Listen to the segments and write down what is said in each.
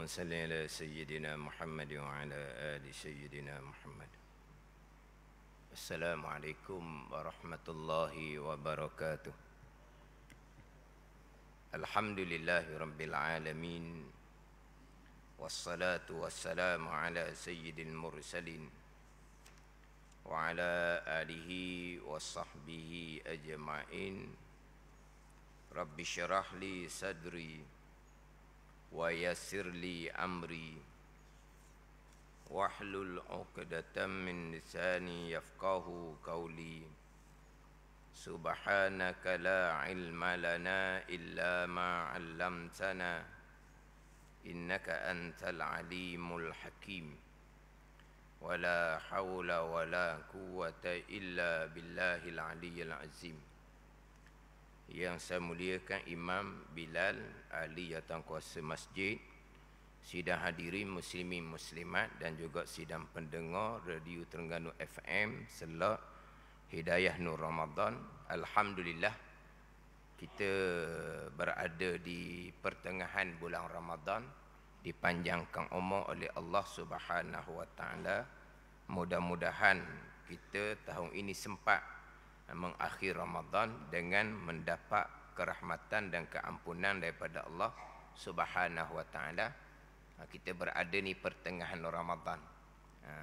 صل على سيدنا محمد وعلى آل سيدنا محمد. السلام عليكم ورحمة الله وبركاته. الحمد لله رب العالمين، والصلاة والسلام على سيد المرسلين وعلى آله وصحبه أجمعين. رب اشرح لي صدري ويسر لي أمري واحلل عقدة من لساني يفقه قولي. سبحانك لا علم لنا إلا ما علمتنا إنك أنت العليم الحكيم. ولا حول ولا قوة إلا بالله العلي العظيم. Yang saya muliakan Imam Bilal, ahli jawatankuasa masjid, sidang hadirin muslimin muslimat dan juga sidang pendengar Radio Terengganu FM Selak Hidayah Nur Ramadan. Alhamdulillah, kita berada di pertengahan bulan Ramadan, dipanjangkan umur oleh Allah Subhanahu wa taala. Mudah-mudahan kita tahun ini sempat mengakhir Ramadan dengan mendapat kerahmatan dan keampunan daripada Allah Subhanahu wa taala. Kita berada ni pertengahan Ramadan.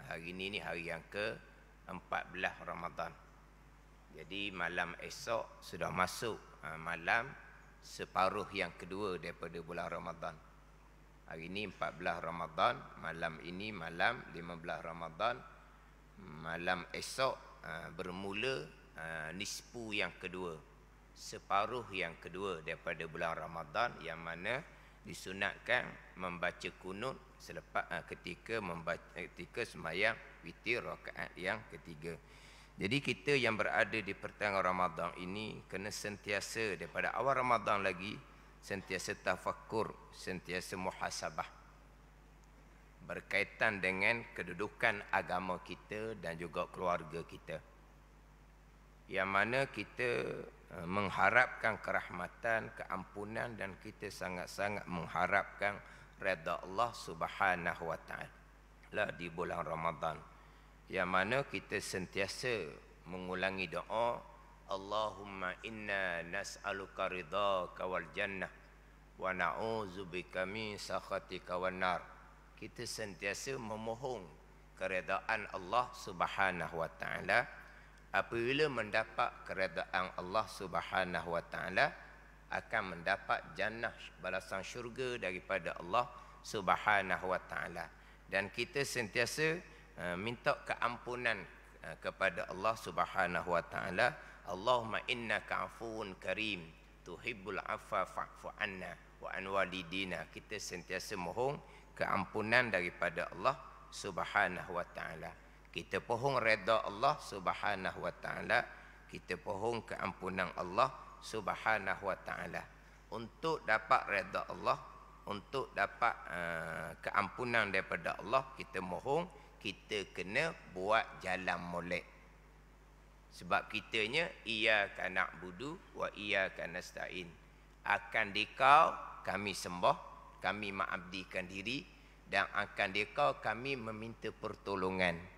Hari ini hari yang ke-14 Ramadan. Jadi malam esok sudah masuk malam separuh yang kedua daripada bulan Ramadan. Hari ini 14 Ramadan, malam ini malam 15 Ramadan. Malam esok bermula nisfu yang kedua, separuh yang kedua daripada bulan Ramadan, yang mana disunatkan membaca kunut selepas ketika sembahyang witir rakaat yang ketiga. Jadi kita yang berada di pertengahan Ramadan ini kena sentiasa daripada awal Ramadan lagi sentiasa tafakkur, sentiasa muhasabah berkaitan dengan kedudukan agama kita dan juga keluarga kita, yang mana kita mengharapkan kerahmatan, keampunan dan kita sangat-sangat mengharapkan redha Allah Subhanahu wa taala di bulan Ramadan, yang mana kita sentiasa mengulangi doa, Allahumma inna nas'aluka ridhaka wal jannah wa na'udzubika min sakhatika wan nar. Kita sentiasa memohon keredaan Allah Subhanahu wa taala. Apabila mendapat keredaan Allah Subhanahu wa taala, akan mendapat jannah, balasan syurga daripada Allah Subhanahu wa taala. Dan kita sentiasa minta keampunan kepada Allah Subhanahu wa taala. Allahumma innaka afuwun karim tuhibbul afwa fa'fu anna wa an walidina. Kita sentiasa mohon keampunan daripada Allah Subhanahu wa taala. Kita pohon redha Allah Subhanahu wa taala, kita pohon keampunan Allah Subhanahu wa taala. Untuk dapat redha Allah, untuk dapat keampunan daripada Allah, kita mohon, kita kena buat jalan molek. Sebab kitanya iyyaka na'budu wa iyyaka nasta'in. Akan dikau kami sembah, kami mengabdikan diri, dan akan dikau kami meminta pertolongan.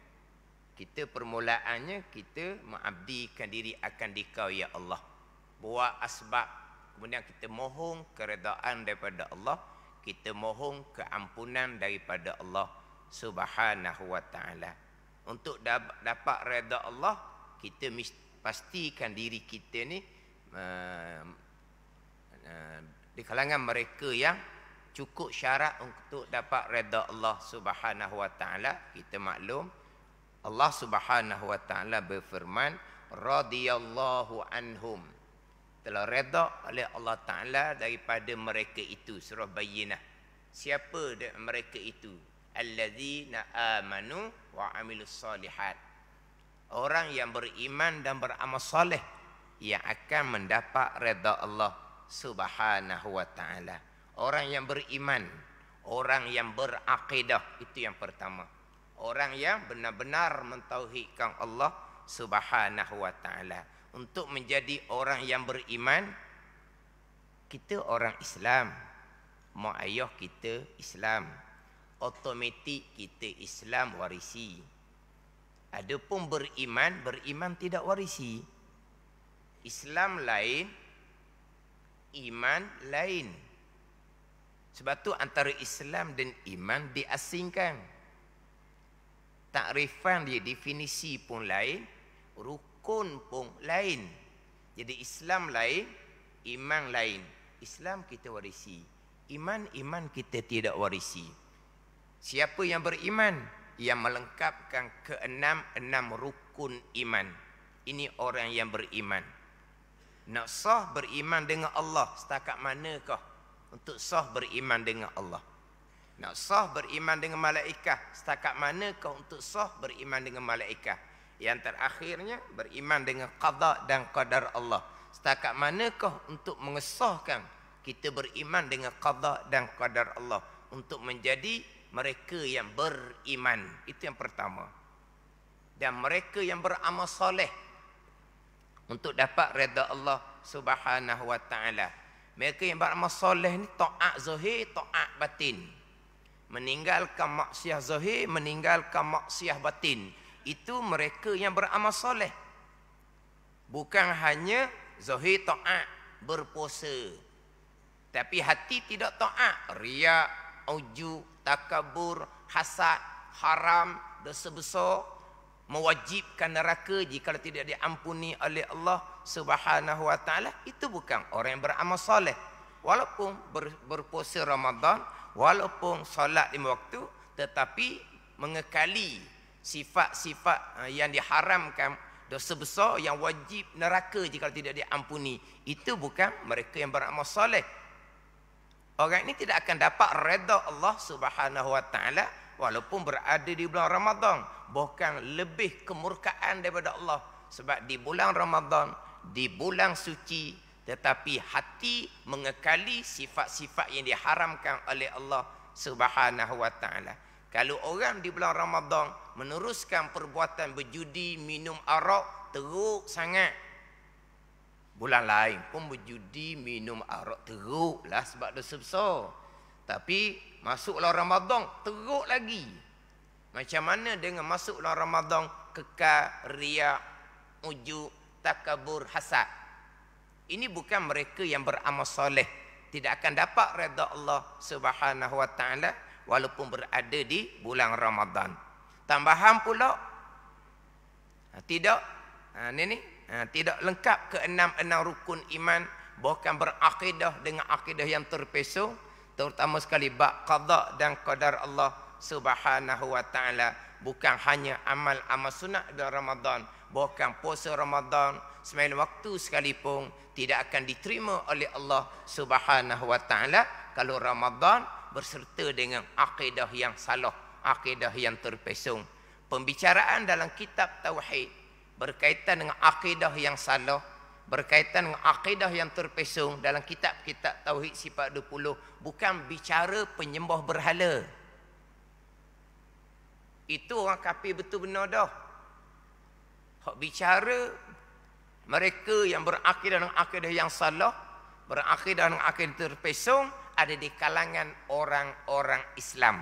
Kita permulaannya kita mengabdikan diri akan dikau ya Allah. Buat asbab, kemudian kita mohon keredaan daripada Allah, kita mohon keampunan daripada Allah Subhanahu wa taala. Untuk dapat redha Allah, kita pastikan diri kita ni di kalangan mereka yang cukup syarat untuk dapat redha Allah Subhanahu wa taala. Kita maklum Allah Subhanahu wa taala berfirman, radhiyallahu anhum, telah redha oleh Allah taala daripada mereka itu. Surah Bayyinah. Siapa mereka itu? Allazina amanu wa amilus solihat. Orang yang beriman dan beramal soleh yang akan mendapat redha Allah Subhanahu wa taala. Orang yang beriman, orang yang berakidah, itu yang pertama. Orang yang benar-benar mentauhidkan Allah Subhanahu wa taala. Untuk menjadi orang yang beriman, kita orang Islam, mak ayah kita Islam. Automatik kita Islam warisi. Adapun beriman tidak warisi. Islam lain, iman lain. Sebab tu antara Islam dan iman diasingkan. Takrifan dia, definisi pun lain, rukun pun lain. Jadi Islam lain, iman lain. Islam kita warisi, iman kita tidak warisi. Siapa yang beriman? Yang melengkapkan enam rukun iman. Ini orang yang beriman. Nak sah beriman dengan Allah, setakat manakah untuk sah beriman dengan Allah? Nak sah beriman dengan malaikat, setakat manakah untuk sah beriman dengan malaikat? Yang terakhirnya, beriman dengan qada dan qadar Allah. Setakat manakah untuk mengesahkan kita beriman dengan qada dan qadar Allah, untuk menjadi mereka yang beriman. Itu yang pertama. Dan mereka yang beramal soleh untuk dapat redha Allah Subhanahu wa taala. Mereka yang beramal soleh ni taat zahir, taat batin. Meninggalkan maksiat zahir, meninggalkan maksiat batin. Itu mereka yang beramal soleh. Bukan hanya zahir taat, berpuasa, tapi hati tidak taat. Riak, ujub, takabur, hasad, haram, dosa besar, mewajibkan neraka jika tidak diampuni oleh Allah Subhanahu wa taala. Itu bukan orang yang beramal soleh. Walaupun berpuasa Ramadan, walaupun solat 5 waktu, tetapi mengekali sifat-sifat yang diharamkan, dosa besar yang wajib neraka jika tidak diampuni. Itu bukan mereka yang beramal soleh. Orang ini tidak akan dapat redha Allah Subhanahu wa taala walaupun berada di bulan Ramadan. Bahkan lebih kemurkaan daripada Allah. Sebab di bulan Ramadan, di bulan suci, tetapi hati mengekali sifat-sifat yang diharamkan oleh Allah Subhanahu wa taala. Kalau orang di bulan Ramadan meneruskan perbuatan berjudi, minum arak, teruk sangat. Bulan lain pun berjudi, minum arak, teruklah sebab dosa besar. Tapi masuklah Ramadan, teruk lagi. Macam mana dengan masuklah Ramadan, kekal, riak, ujub, takabur, hasad. Ini bukan mereka yang beramal soleh. Tidak akan dapat redha Allah Subhanahu wa taala walaupun berada di bulan Ramadan. Tambahan pula, tidak tidak lengkap keenam rukun iman, bahkan berakidah dengan akidah yang terpesong, terutama sekali bab qada dan qadar Allah Subhanahu wa taala. Bukan hanya amal-amal sunat dalam Ramadan, bahkan puasa Ramadan 9 waktu sekalipun tidak akan diterima oleh Allah Subhanahu wa taala kalau Ramadan berserta dengan akidah yang salah, akidah yang terpesong. Pembicaraan dalam kitab tauhid berkaitan dengan akidah yang salah, berkaitan dengan akidah yang terpesong dalam kitab-kitab tauhid sifat 20, bukan bicara penyembah berhala. Itu orang kafir betul benar dah. Hak bicara mereka yang berakidah dengan akidah yang salah, berakidah dengan akidah terpesong, ada di kalangan orang-orang Islam.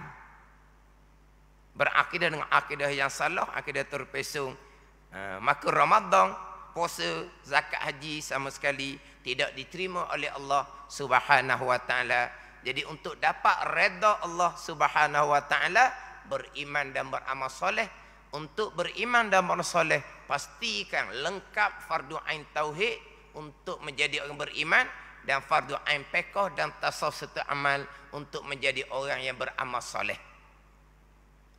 Berakidah dengan akidah yang salah, akidah terpesong, maka Ramadan, puasa, zakat, haji sama sekali tidak diterima oleh Allah Subhanahu wa taala. Jadi untuk dapat redha Allah Subhanahu wa taala, beriman dan beramal soleh. Untuk beriman dan beramal soleh, pastikan lengkap fardu ain tauhid untuk menjadi orang beriman, dan fardu ain fiqh dan tasawuf serta amal untuk menjadi orang yang beramal soleh.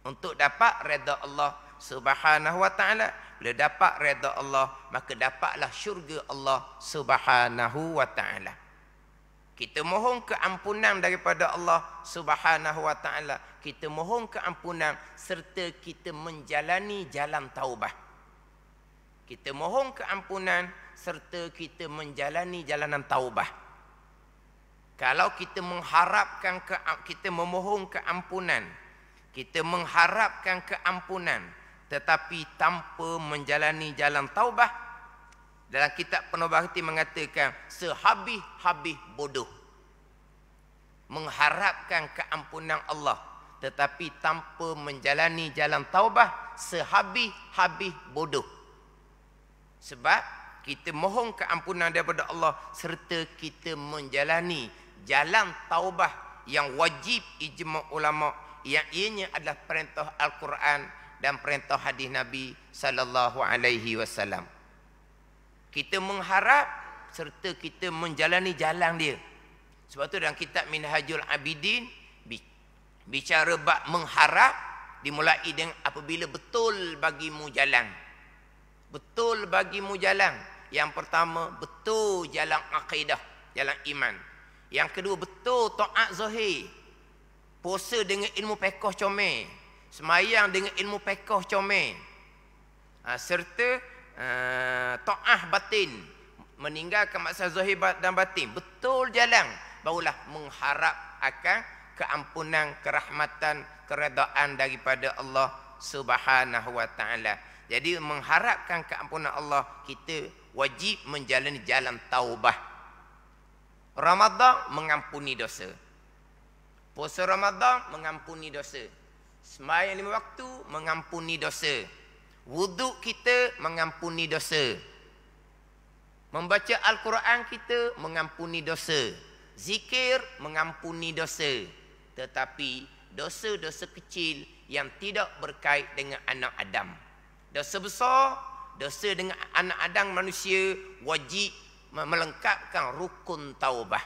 Untuk dapat redha Allah Subhanahu wa taala, bila dapat redha Allah, maka dapatlah syurga Allah Subhanahu wa taala. Kita mohon keampunan daripada Allah Subhanahu wa taala. Kita mohon keampunan serta kita menjalani jalan taubah. Kita mohon keampunan serta kita menjalani jalanan taubah. Kalau kita mengharapkan kita memohon keampunan, kita mengharapkan keampunan tetapi tanpa menjalani jalan taubah, dalam kitab Penuh Bahati mengatakan sehabis-habis bodoh. mengharapkan keampunan Allah, tetapi tanpa menjalani jalan taubah, sehabis-habis bodoh. Sebab kita mohon keampunan daripada Allah serta kita menjalani jalan taubah yang wajib ijma' ulama, yang ianya adalah perintah Al-Quran dan perintah hadis Nabi sallallahu alaihi wasallam. Kita mengharap serta kita menjalani jalan dia. Sebab tu dalam kitab Minhajul Abidin bicara bab mengharap dimulai dengan apabila betul bagimu jalan. Betul bagimu jalan. Yang pertama, betul jalan akidah, jalan iman. Yang kedua, betul taat zahir. Puasa dengan ilmu fiqh comel. Semayang dengan ilmu fiqh comel. Serta taat batin. Meninggalkan masalah zahir dan batin. Betul jalan. Barulah mengharap akan keampunan, kerahmatan, keredaan daripada Allah Subhanahu wa taala. Jadi mengharapkan keampunan Allah, kita wajib menjalani jalan taubah. Ramadan mengampuni dosa. Puasa Ramadan mengampuni dosa. Sembahyang 5 waktu mengampuni dosa. Wuduk kita mengampuni dosa. Membaca Al-Quran kita mengampuni dosa. Zikir mengampuni dosa. Tetapi dosa-dosa kecil yang tidak berkait dengan anak Adam. Dosa besar, dosa dengan anak Adam manusia wajib melengkapkan rukun taubah.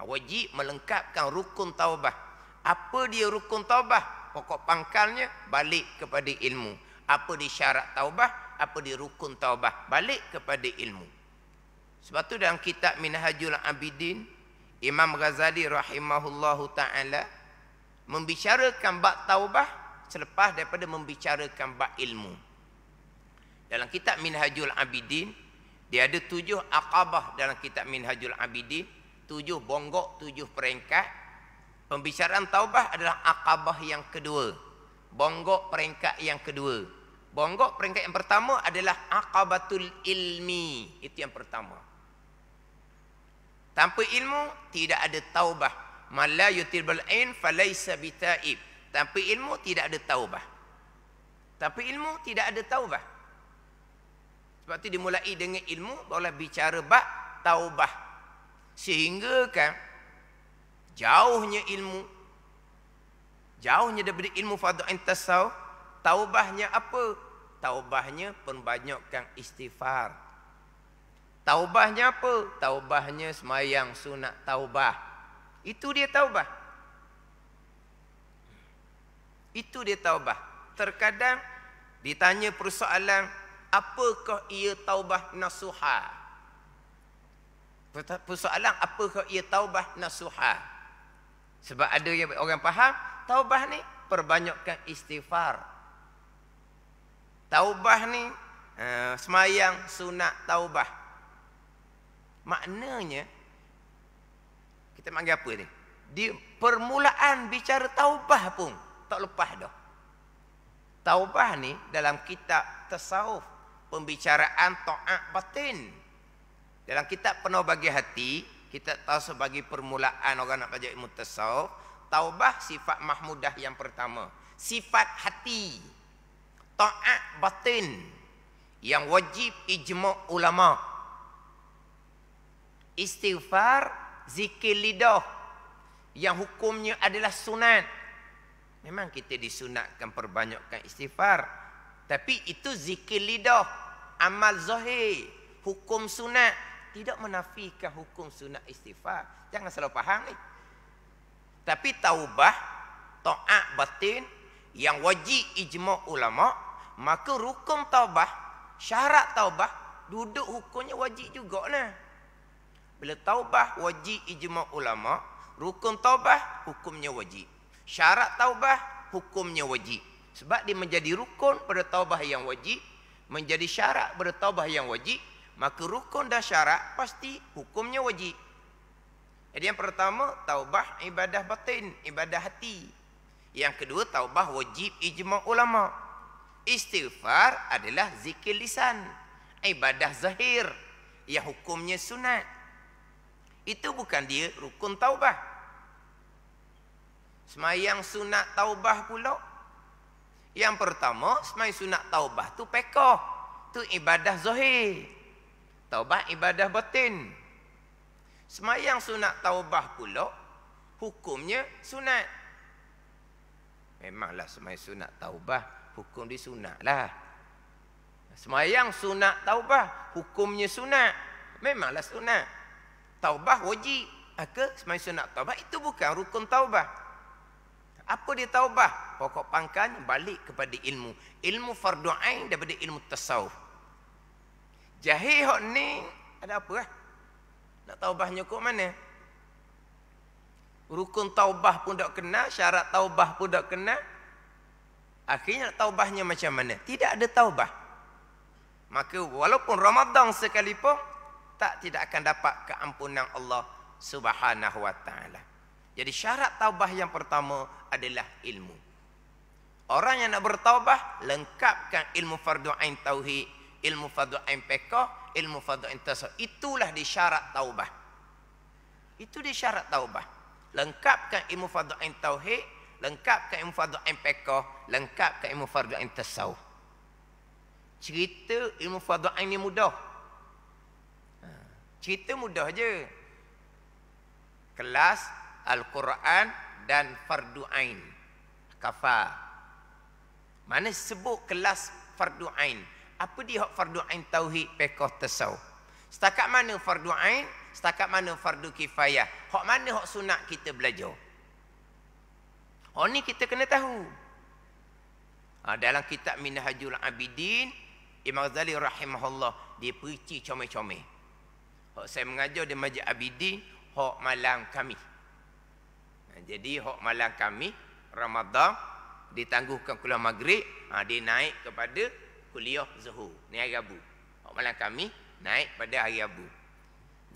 Wajib melengkapkan rukun taubah. Apa dia rukun taubah? Pokok pangkalnya balik kepada ilmu. Apa dia syarat taubah? Apa dia rukun taubah? Balik kepada ilmu. Sebab tu dalam kitab Minhajul Abidin, Imam Ghazali rahimahullahu ta'ala membicarakan bab taubah selepas daripada membicarakan bab ilmu. Dalam kitab Minhajul Abidin, dia ada 7 aqabah dalam kitab Minhajul Abidin, 7 bonggok, 7 peringkat. Pembicaraan taubah adalah aqabah yang kedua. Bonggok peringkat yang kedua. Bonggok peringkat yang pertama adalah aqabatul ilmi. Itu yang pertama. Tanpa ilmu tidak ada taubah. Man la yutil bil ain falaysa bitaib. Tanpa ilmu tidak ada taubah. Tanpa ilmu tidak ada taubah. Sebab itu dimulai dengan ilmu, barulah bicara bab taubah. Sehingga kan jauhnya ilmu, jauhnya daripada ilmu fardhu tasawuf, taubahnya apa? Taubahnya perbanyakkan istighfar. Taubahnya apa? Taubahnya semayang sunat taubah. Itu dia taubah. Itu dia taubah. Terkadang ditanya persoalan, apakah ia taubah nasuha? Persoalan, apakah ia taubah nasuha? Sebab ada yang orang faham, taubah ni perbanyakkan istighfar. Taubah ni semayang sunat taubah. Maknanya kita panggil apa ni? Di permulaan bicara taubah pun tak lepas dah. Taubah ni dalam kitab tasawuf, pembicaraan taat batin. Dalam kitab Penuh Bagi Hati, kita tahu sebagai permulaan orang nak belajar ilmu tasawuf, taubah sifat mahmudah yang pertama, sifat hati, taat batin yang wajib ijma' ulama. Istighfar, zikir lidah yang hukumnya adalah sunat. Memang kita disunatkan perbanyakkan istighfar, tapi itu zikir lidah, amal zahir. Hukum sunat tidak menafikan hukum sunat istighfar. Jangan salah faham ni. Tapi taubah, taat batin yang wajib ijma' ulama, maka rukun taubah, syarat taubah, duduk hukumnya wajib juga lah. Bila taubah wajib ijma' ulama, rukun taubah hukumnya wajib. Syarat taubah hukumnya wajib. Sebab dia menjadi rukun pada taubah yang wajib, menjadi syarat pada taubah yang wajib, maka rukun dan syarat pasti hukumnya wajib. Jadi yang pertama, taubah ibadah batin, ibadah hati. Yang kedua, taubah wajib ijma' ulama. Istighfar adalah zikir lisan, ibadah zahir yang hukumnya sunat. Itu bukan dia rukun taubah. Semayang sunat taubah pula. Yang pertama, semayang sunat taubah tu pekoh. Tu ibadah zahir. Taubah ibadah batin. Semayang sunat taubah pula, hukumnya sunat. Memanglah semayang sunat taubah, hukum dia sunat lah. Semayang sunat taubah, hukumnya sunat. Memanglah sunat. Taubah wajib. Maka semayang sunat taubah itu bukan rukun taubah. Apa dia taubah? Pokok pangkalnya balik kepada ilmu. Ilmu fardu ain daripada ilmu tasawuf. Jahil hok ni ada apa lah? Nak taubahnya kok mana? Rukun taubah pun tak kena, syarat taubah pun tak kena. Akhirnya taubahnya macam mana? Tidak ada taubah. Maka walaupun Ramadan sekalipun, tidak akan dapat keampunan Allah Subhanahu wa ta'ala. Jadi syarat taubah yang pertama adalah ilmu. Orang yang nak bertaubah, lengkapkan ilmu fardu ain tauhid, ilmu fardu ain fiqh, ilmu fardu ain tasawuf. Itulah di syarat taubah. Itu di syarat taubah. Lengkapkan ilmu fardu ain tauhid, lengkapkan ilmu fardu ain fiqh, lengkapkan ilmu fardu ain tasawuf. Cerita ilmu fardu ain ni mudah. Cerita mudah je. Kelas Al-Quran dan fardu ain. Kafah. Mana sebut kelas fardu ain? Apa dia hak fardu ain tauhid, fiqh, tasawuf? Setakat mana fardu ain? Setakat mana fardu kifayah? Hak mana hak sunat kita belajar? Hak ni kita kena tahu. Dalam kitab Minhajul Abidin, Imam Ghazali rahimahullah, dia perici comel-comel. Hak saya mengajar di Masjid Abidin, hak malam kami. Jadi hak malam kami, Ramadan, ditangguhkan kuliah maghrib, dia naik kepada kuliah zuhur. Ni hari Rabu. Hak malam kami, naik pada hari Rabu.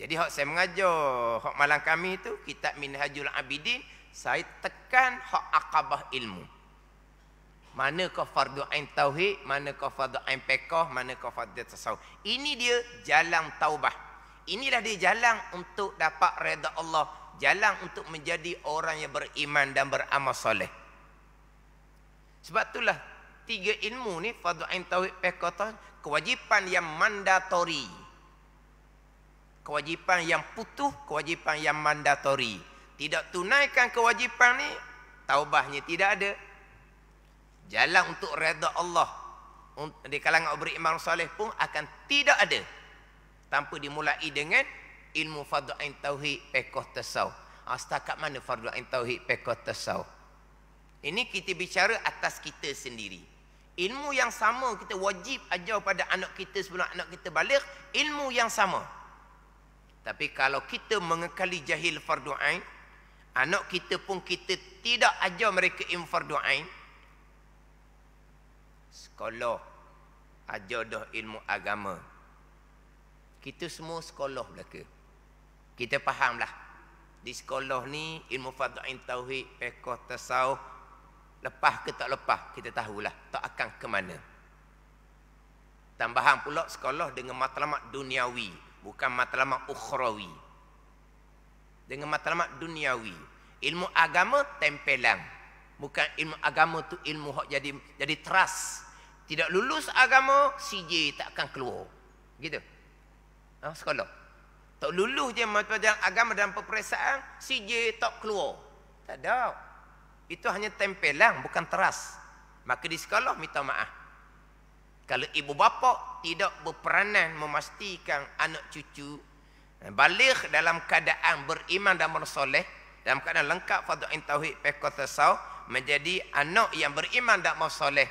Jadi hak saya mengajar, hak malam kami itu, kitab Minhajul Abidin, saya tekan hak akabah ilmu. Manakah fardu ain tauhid, manakah fardu ain fiqh, manakah fardu tasawuf. Ini dia jalan taubah. Inilah dia jalan untuk dapat redha Allah. Jalan untuk menjadi orang yang beriman dan beramal soleh. Sebab itulah 3 ilmu ni, fardu ain tauhid, fiqh, kewajipan yang mandatori. Kewajipan yang putuh, kewajipan yang mandatori. Tidak tunaikan kewajipan ni, taubahnya tidak ada. Jalan untuk redha Allah di kalangan beriman soleh pun akan tidak ada tanpa dimulai dengan ilmu fardu ain tauhid, fiqh, tasawuf. Setakat mana fardu ain tauhid, fiqh, tasawuf? Ini kita bicara atas kita sendiri. Ilmu yang sama kita wajib ajar pada anak kita sebelum anak kita balik, ilmu yang sama. Tapi kalau kita mengekali jahil fardu ain, anak kita pun kita tidak ajar mereka ilmu fardu ain. Sekolah ajar dah ilmu agama. Kita semua sekolah belaka. Kita fahamlah. Di sekolah ni ilmu fardu ain tauhid, fiqh, tasawuf, lepas ke tak lepas kita tahulah tak akan ke mana. Tambahan pula sekolah dengan matlamat duniawi, bukan matlamat ukhrawi. Dengan matlamat duniawi. Ilmu agama tempelan. Bukan ilmu agama tu ilmu hak jadi teras. Tidak lulus agama, CJ tak akan keluar. Gitu. Sekolah. Tak lulus je pelajaran agama dalam peperiksaan, CJ tak keluar. Tak ada. Itu hanya tempelan, bukan teras. Maka di sekolah minta maaf. Kalau ibu bapa tidak berperanan memastikan anak cucu balik dalam keadaan beriman dan bersoleh, dalam keadaan lengkap fardu ain tauhid, fiqh, tasawuf, menjadi anak yang beriman dan bersoleh,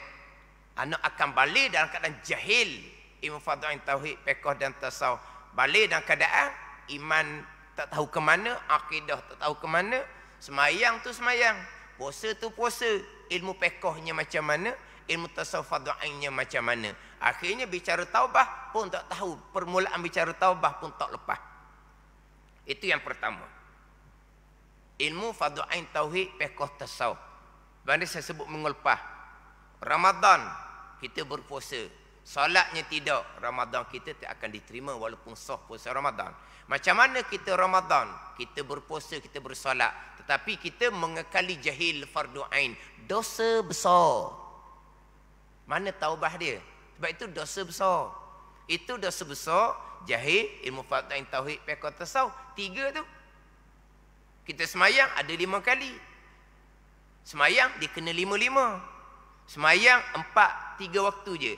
anak akan balik dalam keadaan jahil ilmu fardu ain tauhid, fiqh dan tasawuf. Balik dalam keadaan iman tak tahu ke mana, akidah tak tahu ke mana, semayang tu semayang, puasa tu puasa, ilmu fiqhnya macam mana, ilmu tasawuf fardu ainnya macam mana. Akhirnya bicara taubah pun tak tahu, permulaan bicara taubah pun tak lepas. Itu yang pertama. Ilmu fardu ain tauhid, fiqh, tasawuf. Benda saya sebut mengulpah. Ramadan kita berpuasa, solatnya tidak, Ramadan kita tak akan diterima walaupun sah puasa Ramadan. Macam mana kita Ramadan, kita berpuasa, kita bersolat, Tetapi kita mengekali jahil fardu ain. Dosa besar. Mana taubah dia? Sebab itu dosa besar. Itu dosa besar. Jahil, ilmu fardu ain, tauhid, fiqh, tasawuf. 3 tu. Kita semayang ada 5 kali. Semayang dia kena 5-5. Semayang 4-3 waktu je.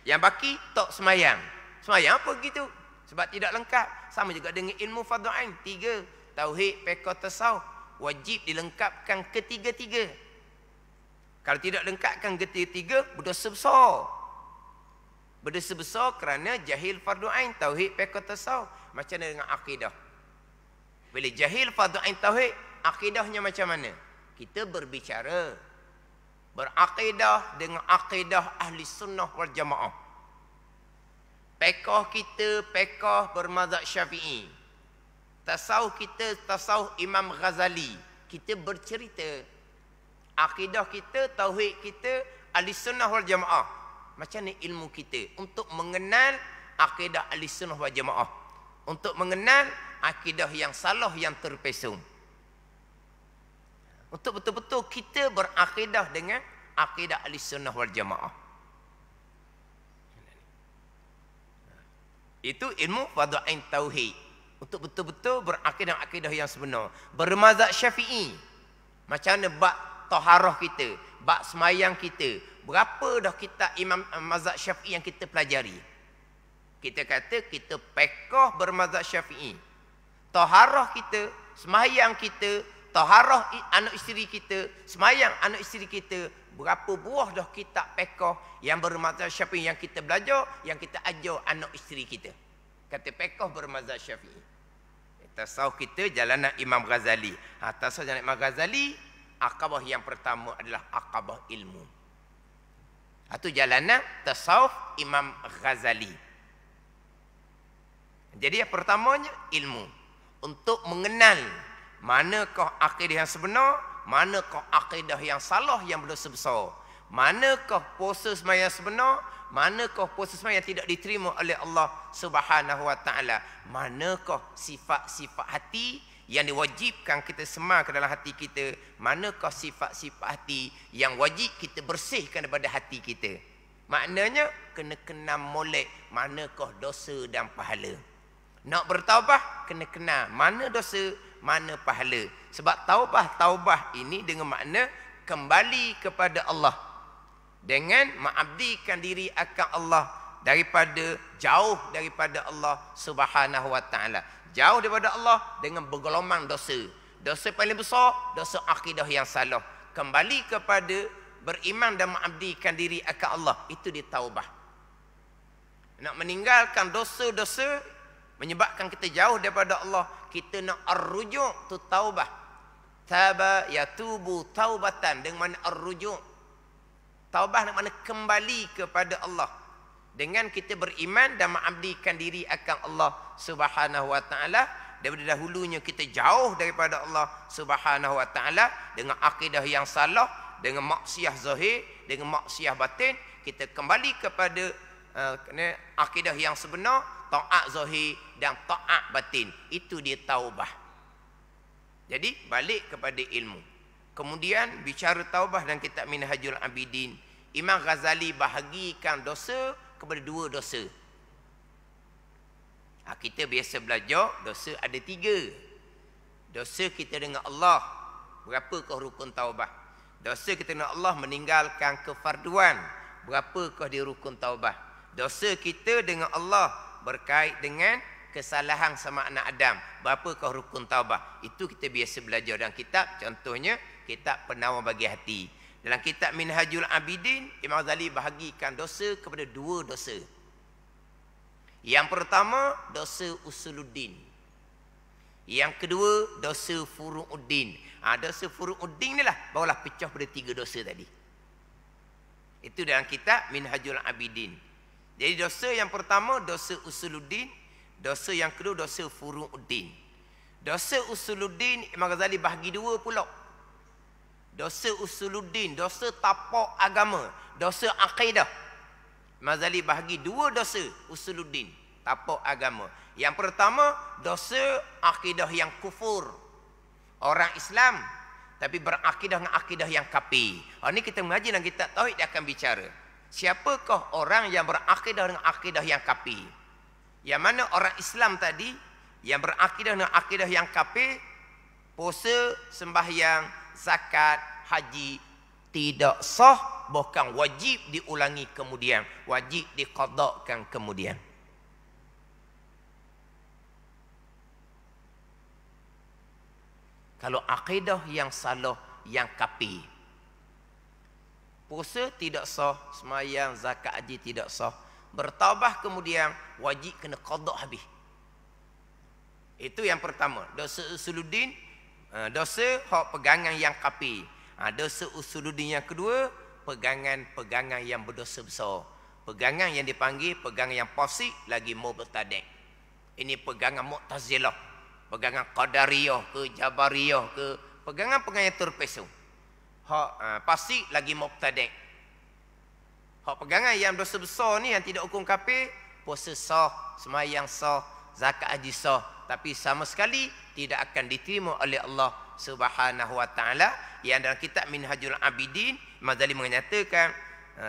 Yang baki tak semayang. Semayang apa gitu? Sebab tidak lengkap. Sama juga dengan ilmu fardu ain. 3. Tauhid, fiqh, tasawuf. Wajib dilengkapkan ketiga-tiga. Kalau tidak lengkapkan ketiga-tiga, berdosa besar. Berdosa besar kerana jahil fardu ain, tauhid, fiqh, tasawuf. Macam mana dengan akidah? Bila jahil fardu ain tauhid, akidahnya macam mana? Kita berbicara berakidah dengan akidah ahli sunnah wal jamaah. Fiqh kita fiqh bermazhab Syafi'i. Tasawuf kita tasawuf Imam Ghazali. Kita bercerita akidah kita, tauhid kita ahli sunnah wal jamaah. Macam ni ilmu kita untuk mengenal akidah ahli sunnah wal jamaah, untuk mengenal akidah yang salah yang terpesong, untuk betul-betul kita berakidah dengan akidah ahli sunnah wal jamaah. Itu ilmu fardu ain tauhid, untuk betul-betul berakidah-akidah yang sebenar. Bermazhab Syafi'i, macam mana bab taharah kita, bab semayang kita. Berapa dah kita imam mazhab Syafi'i yang kita pelajari? Kita kata kita fiqh bermazhab Syafi'i. Taharah kita, semayang kita, taharah anak isteri kita, semayang anak isteri kita. Berapa buah dah kitab fiqh yang bermazhab Syafi'i yang kita belajar, yang kita ajar anak isteri kita. Kata fiqh bermazhab Syafi'i. Tasawuf kita jalanan Imam Ghazali. Tasawuf jalanan Imam Ghazali, akabah yang pertama adalah akabah ilmu. Itu jalanan tasawuf Imam Ghazali. Jadi yang pertamanya ilmu. Untuk mengenal manakah akidah yang sebenar, manakah akidah yang salah yang berdosa besar. Manakah puasa sembahyang sebenar, manakah puasa sembahyang yang tidak diterima oleh Allah Subhanahu wa taala. Manakah sifat-sifat hati yang diwajibkan kita semar ke dalam hati kita, manakah sifat-sifat hati yang wajib kita bersihkan daripada hati kita. Maknanya kena kenal molek manakah dosa dan pahala. Nak bertaubah kena kenal mana dosa, mana pahala. Sebab taubah ini dengan makna kembali kepada Allah, dengan mengabdikan diri akan Allah, daripada jauh daripada Allah Subhanahu wa taala. Jauh daripada Allah dengan bergelomang dosa. Dosa paling besar, dosa akidah yang salah. Kembali kepada beriman dan mengabdikan diri akan Allah, itu dia taubah. Nak meninggalkan dosa-dosa menyebabkan kita jauh daripada Allah, kita nak ar-rujuk, tu taubah. Taba yatubu taubatan, dengan mana ar-rujuk. Taubah dengan mana kembali kepada Allah, dengan kita beriman dan mengabdikan diri akan Allah Subhanahu wa taala. Daripada dahulunya kita jauh daripada Allah Subhanahu wa taala dengan akidah yang salah, dengan maksiat zahir, dengan maksiat batin. Kita kembali kepada akidah yang sebenar, taat zahir dan taat batin. Itu dia taubah. Jadi balik kepada ilmu. Kemudian bicara taubah dan kitab Minhajul Abidin, Imam Ghazali bahagikan dosa kepada 2 dosa. Kita biasa belajar dosa ada 3. Dosa kita dengan Allah, berapakah rukun taubah? Dosa kita dengan Allah meninggalkan kefarduan, berapakah dia rukun taubah? Dosa kita dengan Allah berkait dengan kesalahan sama anak Adam, berapakah rukun taubah? Itu kita biasa belajar dalam kitab. Contohnya kitab Penawar Bagi Hati. Dalam kitab Minhajul Abidin, Imam Ghazali bahagikan dosa kepada 2 dosa. Yang pertama, dosa usuluddin. Yang kedua, dosa furu'uddin. Dosa furu'uddin ni lah barulah pecah pada 3 dosa tadi. Itu dalam kitab Minhajul Abidin. Jadi dosa yang pertama dosa usuluddin, dosa yang kedua dosa furu'uddin. Dosa usuluddin Imam Ghazali bahagi 2 pula. Dosa usuluddin, dosa tapak agama, dosa akidah. Imam Ghazali bahagi 2 dosa usuluddin, tapak agama. Yang pertama dosa akidah yang kufur. orang Islam tapi berakidah dengan akidah yang kafir. Ini kita mengaji dan kita tauhid dia akan bicara. Siapakah orang yang berakidah dengan akidah yang kafir? Yang mana orang Islam tadi yang berakidah dengan akidah yang kafir, puasa, sembahyang, zakat, haji tidak sah, bukan wajib diulangi kemudian, wajib diqadakkan kemudian. Kalau akidah yang salah, yang kafir, puasa tidak sah, sembahyang, zakat, haji tidak sah, bertaubat kemudian wajib kena qada habis. Itu yang pertama, dosa usuluddin, dosa hak pegangan yang kafir. Dosa usuluddin yang kedua, pegangan yang berdosa besar. Pegangan yang dipanggil pegangan yang fasik lagi mubtadi'. Ini pegangan Mu'tazilah, pegangan Qadariyah ke Jabariyah ke, pegangan-pegangan yang terpesong. Hak fasik lagi mubtadi'. Hak pegangan yang dosa besar ni yang tidak hukum kafir, puasa sah, sembahyang sah, zakat haji sah, tapi sama sekali tidak akan diterima oleh Allah Subhanahu wa taala. Yang dalam kitab Minhajul Abidin, Imam Ghazali menyatakan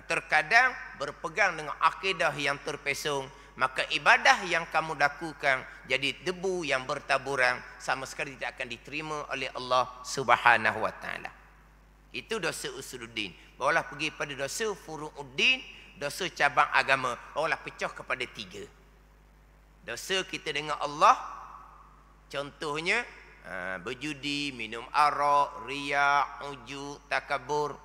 terkadang berpegang dengan akidah yang terpesong, maka ibadah yang kamu lakukan jadi debu yang bertaburan, sama sekali tidak akan diterima oleh Allah Subhanahu wa taala. Itu dosa usuluddin. Barulah pergi pada dosa furu'uddin, dosa cabang agama. Barulah pecah kepada 3. Dosa kita dengan Allah, contohnya berjudi, minum arak, riya, ujub, takabur.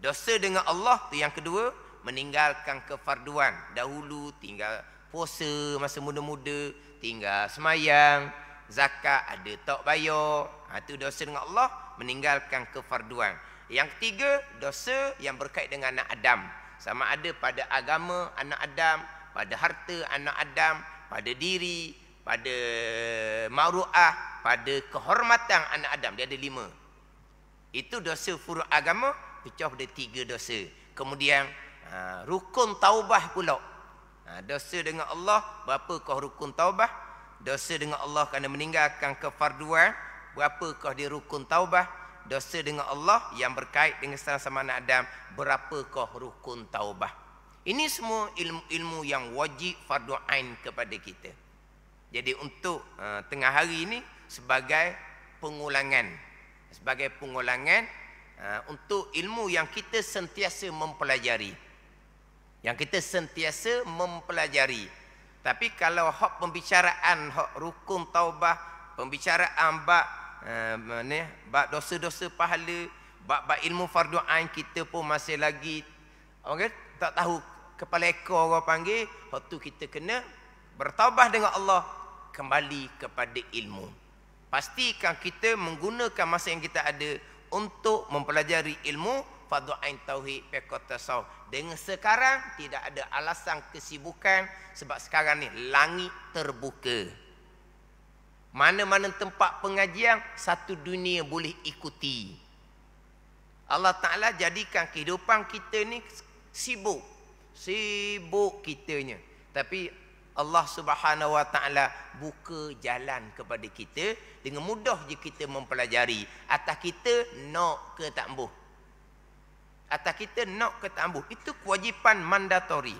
Dosa dengan Allah tu yang kedua, meninggalkan kefarduan. Dahulu tinggal puasa masa muda-muda, tinggal semayang, zakat ada tak bayar. Itu dosa dengan Allah, meninggalkan kefarduan. Yang ketiga, dosa yang berkait dengan anak Adam. Sama ada pada agama anak Adam, pada harta anak Adam, pada diri, pada ma'ru'ah, pada kehormatan anak Adam. Dia ada 5. Itu dosa furu' agama, pecah pada 3 dosa. Kemudian rukun taubah pula. Dosa dengan Allah, berapakah rukun taubah? Dosa dengan Allah kerana meninggalkan kefarduan, berapakah dia rukun taubah? Dosa dengan Allah yang berkait dengan sama anak Adam, berapakah rukun taubah? Ini semua ilmu-ilmu yang wajib fardu ain kepada kita. Jadi untuk tengah hari ini sebagai pengulangan, untuk ilmu yang kita sentiasa mempelajari. Tapi kalau hak pembicaraan hak rukun taubah, pembicaraan bab dosa-dosa pahala, bab ilmu fardu ain, kita pun masih lagi tak tahu kepala ekor orang panggil. Hak tu kita kena bertaubat dengan Allah, kembali kepada ilmu. Pastikan kita menggunakan masa yang kita ada untuk mempelajari ilmu fardu ain, tauhid, fiqh, tasawuf. Dengan sekarang tidak ada alasan kesibukan, sebab sekarang ni langit terbuka. Mana-mana tempat pengajian, satu dunia boleh ikuti. Allah Ta'ala jadikan kehidupan kita ni sibuk kitanya. Tapi Allah Subhanahu wa Ta'ala buka jalan kepada kita, dengan mudah je kita mempelajari. Atas kita nak ke tak ambuh. Itu kewajipan mandatori.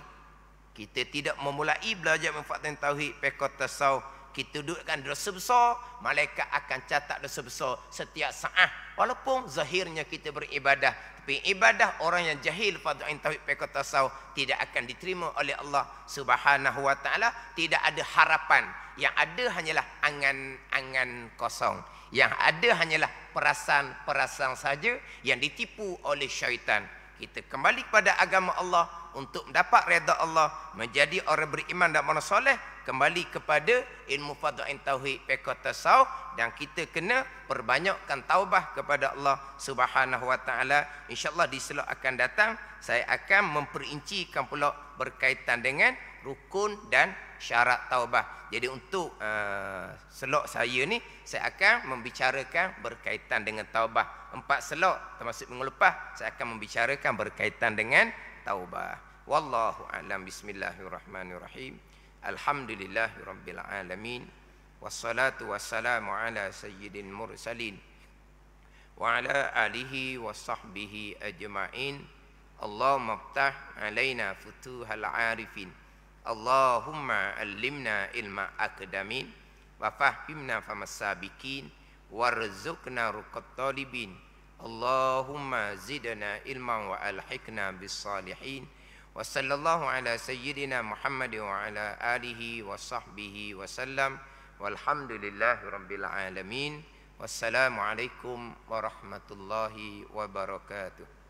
Kita tidak memulai belajar manfaat tauhid, fiqh, tasawuf, kita dudukkan dosa besar, malaikat akan catat dosa besar setiap saat. Walaupun zahirnya kita beribadah, tapi ibadah orang yang jahil fardu ain, tauhid, fiqh, tasawuf tidak akan diterima oleh Allah Subhanahu wa taala. Tidak ada harapan. Yang ada hanyalah angan-angan kosong. Yang ada hanyalah perasaan-perasaan saja yang ditipu oleh syaitan. Kita kembali kepada agama Allah untuk mendapat redha Allah, menjadi orang beriman dan amal soleh, kembali kepada ilmu fardu ain, tauhid, fiqh, tasawuf, dan kita kena perbanyakkan taubah kepada Allah Subhanahu wa taala. Insya-Allah di slot akan datang saya akan memperincikan pula berkaitan dengan rukun dan syarat taubah. Jadi untuk slot saya ni saya akan membicarakan berkaitan dengan taubah. 4 slot termasuk minggu lepas saya akan membicarakan berkaitan dengan taubah. Wallahu a'lam. Bismillahirrahmanirrahim. Alhamdulillahirabbil alamin. Wassalatu wassalamu ala sayyidil mursalin وعلى آله وصحبه أجمعين اللهم افتح علينا فتوح العارفين اللهم علمنا علم أكاديمين وفهمنا فهم السابقين وارزقنا رقى الطالبين اللهم زدنا علما وألحقنا بالصالحين وصلى الله على سيدنا محمد وعلى آله وصحبه وسلم والحمد لله رب العالمين والسلام عليكم ورحمة الله وبركاته.